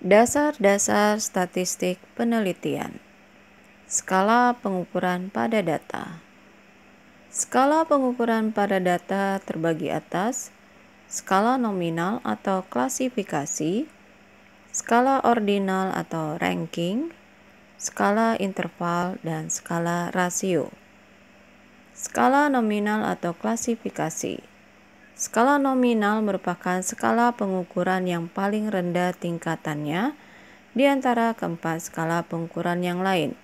Dasar-dasar statistik penelitian. Skala pengukuran pada data. Skala pengukuran pada data terbagi atas skala nominal atau klasifikasi, skala ordinal atau ranking, skala interval, dan skala rasio. Skala nominal atau klasifikasi. Skala nominal merupakan skala pengukuran yang paling rendah tingkatannya di antara keempat skala pengukuran yang lain.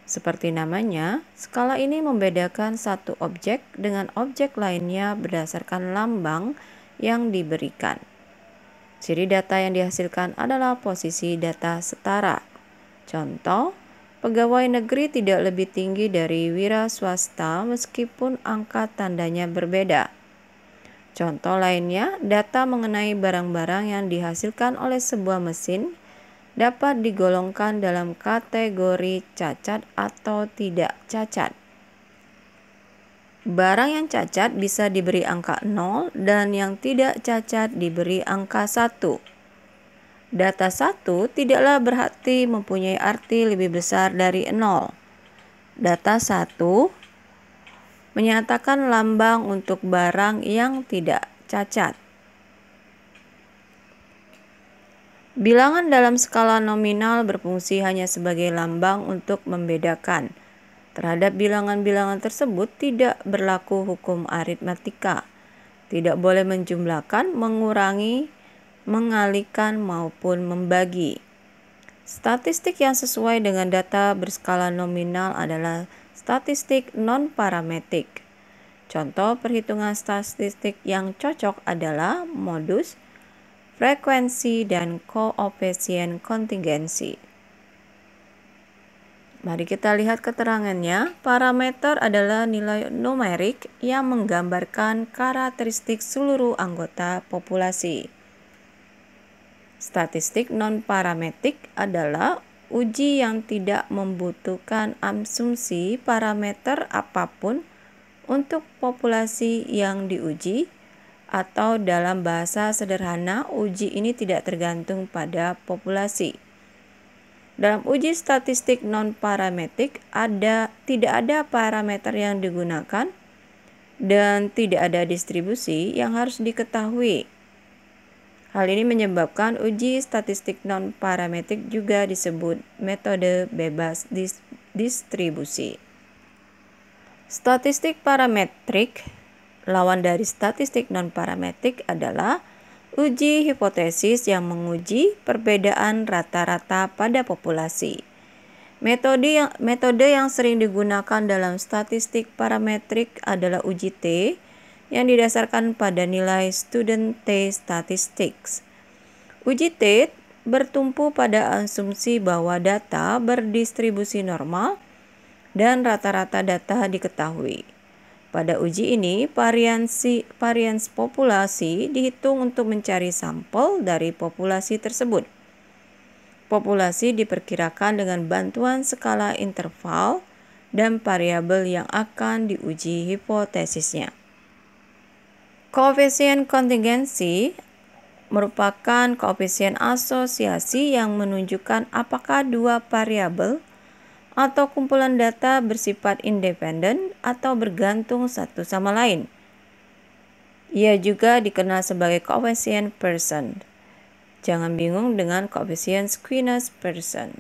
Seperti namanya, skala ini membedakan satu objek dengan objek lainnya berdasarkan lambang yang diberikan. Ciri data yang dihasilkan adalah posisi data setara. Contoh, pegawai negeri tidak lebih tinggi dari wira swasta meskipun angka tandanya berbeda. Contoh lainnya, data mengenai barang-barang yang dihasilkan oleh sebuah mesin dapat digolongkan dalam kategori cacat atau tidak cacat. Barang yang cacat bisa diberi angka 0 dan yang tidak cacat diberi angka 1. Data 1 tidaklah berarti mempunyai arti lebih besar dari 0. Data 1 menyatakan lambang untuk barang yang tidak cacat. Bilangan dalam skala nominal berfungsi hanya sebagai lambang untuk membedakan. Terhadap bilangan-bilangan tersebut tidak berlaku hukum aritmatika. Tidak boleh menjumlahkan, mengurangi, mengalihkan, maupun membagi. Statistik yang sesuai dengan data berskala nominal adalah statistik non-parametrik. Contoh perhitungan statistik yang cocok adalah modus, frekuensi, dan koefisien kontingensi. Mari kita lihat keterangannya. Parameter adalah nilai numerik yang menggambarkan karakteristik seluruh anggota populasi. Statistik non-parametrik adalah uji yang tidak membutuhkan asumsi parameter apapun untuk populasi yang diuji, atau dalam bahasa sederhana, uji ini tidak tergantung pada populasi. Dalam uji statistik non-parametrik tidak ada parameter yang digunakan dan tidak ada distribusi yang harus diketahui. Hal ini menyebabkan uji statistik non-parametrik juga disebut metode bebas distribusi. Statistik parametrik, lawan dari statistik non-parametrik, adalah uji hipotesis yang menguji perbedaan rata-rata pada populasi. Metode yang sering digunakan dalam statistik parametrik adalah uji T yang didasarkan pada nilai student T statistics. Uji T bertumpu pada asumsi bahwa data berdistribusi normal dan rata-rata data diketahui. Pada uji ini, varians populasi dihitung untuk mencari sampel dari populasi tersebut. Populasi diperkirakan dengan bantuan skala interval dan variabel yang akan diuji hipotesisnya. Koefisien kontingensi merupakan koefisien asosiasi yang menunjukkan apakah dua variabel atau kumpulan data bersifat independen atau bergantung satu sama lain. Ia juga dikenal sebagai koefisien Pearson. Jangan bingung dengan koefisien Squeeze-Pearson.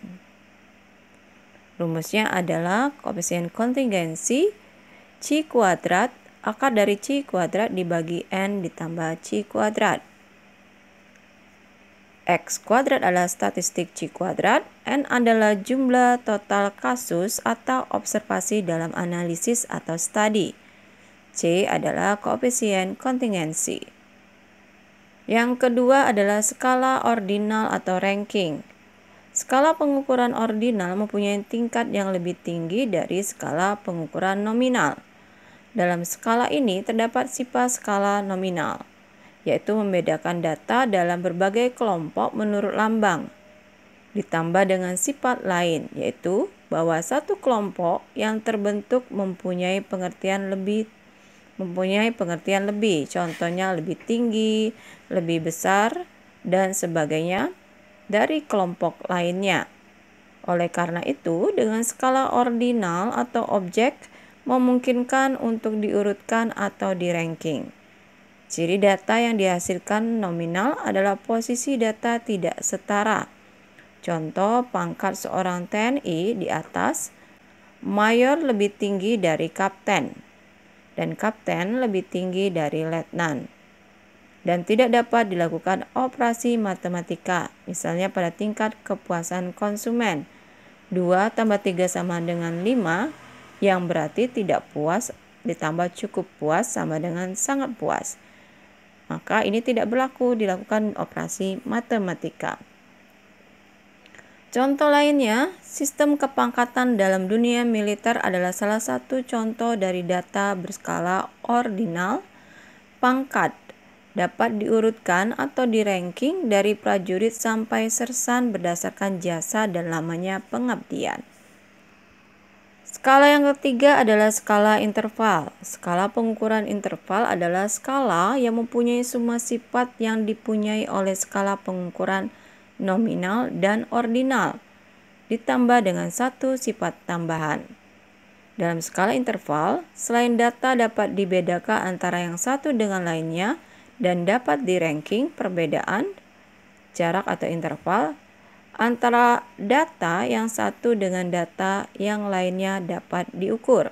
Rumusnya adalah koefisien kontingensi C kuadrat akar dari C kuadrat dibagi N ditambah C kuadrat. X kuadrat adalah statistik C kuadrat, N adalah jumlah total kasus atau observasi dalam analisis atau studi. C adalah koefisien kontingensi. Yang kedua adalah skala ordinal atau ranking. Skala pengukuran ordinal mempunyai tingkat yang lebih tinggi dari skala pengukuran nominal. Dalam skala ini terdapat sifat skala nominal, yaitu membedakan data dalam berbagai kelompok menurut lambang, ditambah dengan sifat lain, yaitu bahwa satu kelompok yang terbentuk mempunyai pengertian lebih, contohnya lebih tinggi, lebih besar, dan sebagainya, dari kelompok lainnya. Oleh karena itu, dengan skala ordinal atau objek memungkinkan untuk diurutkan atau di-ranking. Ciri data yang dihasilkan nominal adalah posisi data tidak setara. Contoh, pangkat seorang TNI di atas, mayor lebih tinggi dari kapten, dan kapten lebih tinggi dari letnan. Dan tidak dapat dilakukan operasi matematika, misalnya pada tingkat kepuasan konsumen. 2 tambah 3 sama dengan 5, yang berarti tidak puas ditambah cukup puas sama dengan sangat puas. Maka ini tidak berlaku dilakukan operasi matematika. Contoh lainnya, sistem kepangkatan dalam dunia militer adalah salah satu contoh dari data berskala ordinal. Pangkat dapat diurutkan atau di-ranking dari prajurit sampai sersan berdasarkan jasa dan lamanya pengabdian. Skala yang ketiga adalah skala interval. Skala pengukuran interval adalah skala yang mempunyai semua sifat yang dipunyai oleh skala pengukuran nominal dan ordinal, ditambah dengan satu sifat tambahan. Dalam skala interval, selain data dapat dibedakan antara yang satu dengan lainnya dan dapat di-ranking, perbedaan jarak atau interval antara data yang satu dengan data yang lainnya dapat diukur.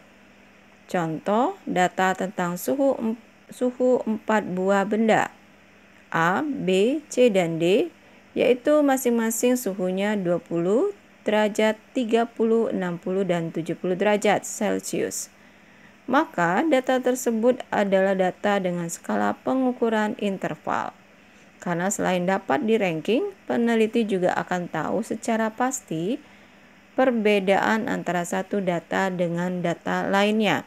Contoh, data tentang suhu 4 buah benda A, B, C, dan D, yaitu masing-masing suhunya 20 derajat, 30, 60, dan 70 derajat Celcius. Maka data tersebut adalah data dengan skala pengukuran interval. Karena selain dapat di-ranking, peneliti juga akan tahu secara pasti perbedaan antara satu data dengan data lainnya.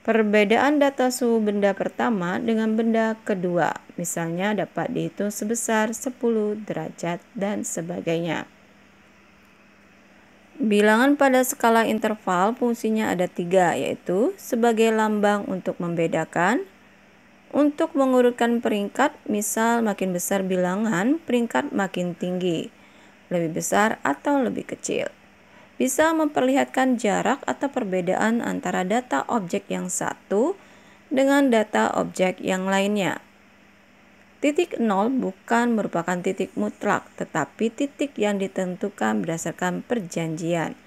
Perbedaan data suhu benda pertama dengan benda kedua, misalnya dapat dihitung sebesar 10 derajat dan sebagainya. Bilangan pada skala interval fungsinya ada 3, yaitu sebagai lambang untuk membedakan, untuk mengurutkan peringkat, misal makin besar bilangan, peringkat makin tinggi, lebih besar atau lebih kecil. Bisa memperlihatkan jarak atau perbedaan antara data objek yang satu dengan data objek yang lainnya. Titik nol bukan merupakan titik mutlak, tetapi titik yang ditentukan berdasarkan perjanjian.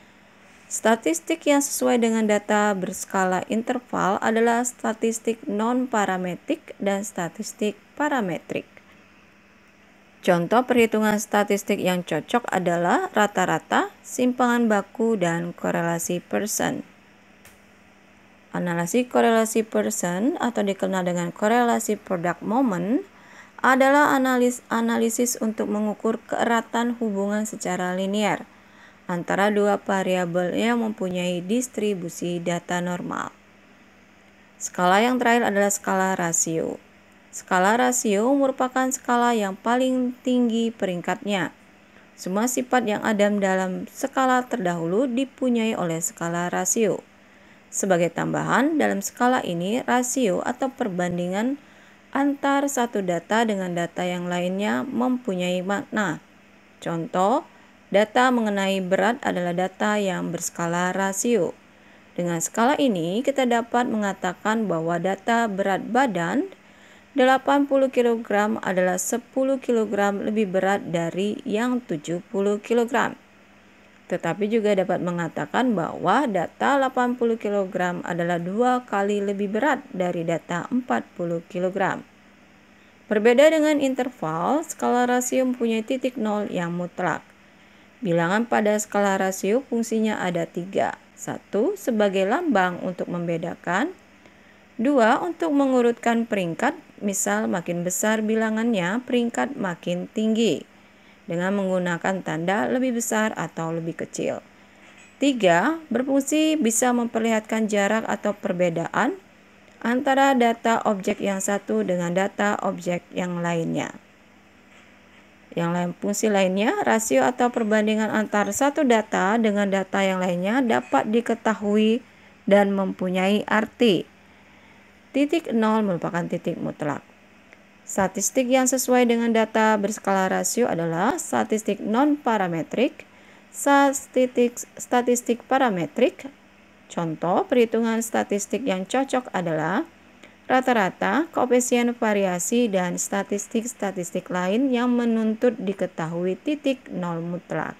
Statistik yang sesuai dengan data berskala interval adalah statistik non-parametrik dan statistik parametrik. Contoh perhitungan statistik yang cocok adalah rata-rata, simpangan baku, dan korelasi Pearson. Analisis korelasi Pearson atau dikenal dengan korelasi product moment adalah analisis untuk mengukur keeratan hubungan secara linear antara dua variabel yang mempunyai distribusi data normal. Skala yang terakhir adalah skala rasio. Skala rasio merupakan skala yang paling tinggi peringkatnya. Semua sifat yang ada dalam skala terdahulu dipunyai oleh skala rasio. Sebagai tambahan, dalam skala ini rasio atau perbandingan antar satu data dengan data yang lainnya mempunyai makna. Contoh, data mengenai berat adalah data yang berskala rasio. Dengan skala ini, kita dapat mengatakan bahwa data berat badan 80 kg adalah 10 kg lebih berat dari yang 70 kg. Tetapi juga dapat mengatakan bahwa data 80 kg adalah 2 kali lebih berat dari data 40 kg. Berbeda dengan interval, skala rasio mempunyai titik nol yang mutlak. Bilangan pada skala rasio fungsinya ada 3. 1. Sebagai lambang untuk membedakan. 2. Untuk mengurutkan peringkat, misal makin besar bilangannya, peringkat makin tinggi, dengan menggunakan tanda lebih besar atau lebih kecil. 3. Berfungsi bisa memperlihatkan jarak atau perbedaan antara data objek yang satu dengan data objek yang lainnya. Yang lain fungsi lainnya, rasio atau perbandingan antara satu data dengan data yang lainnya dapat diketahui dan mempunyai arti. Titik nol merupakan titik mutlak. Statistik yang sesuai dengan data berskala rasio adalah statistik non-parametrik, statistik parametrik. Contoh perhitungan statistik yang cocok adalah rata-rata, koefisien variasi, dan statistik-statistik lain yang menuntut diketahui titik nol mutlak.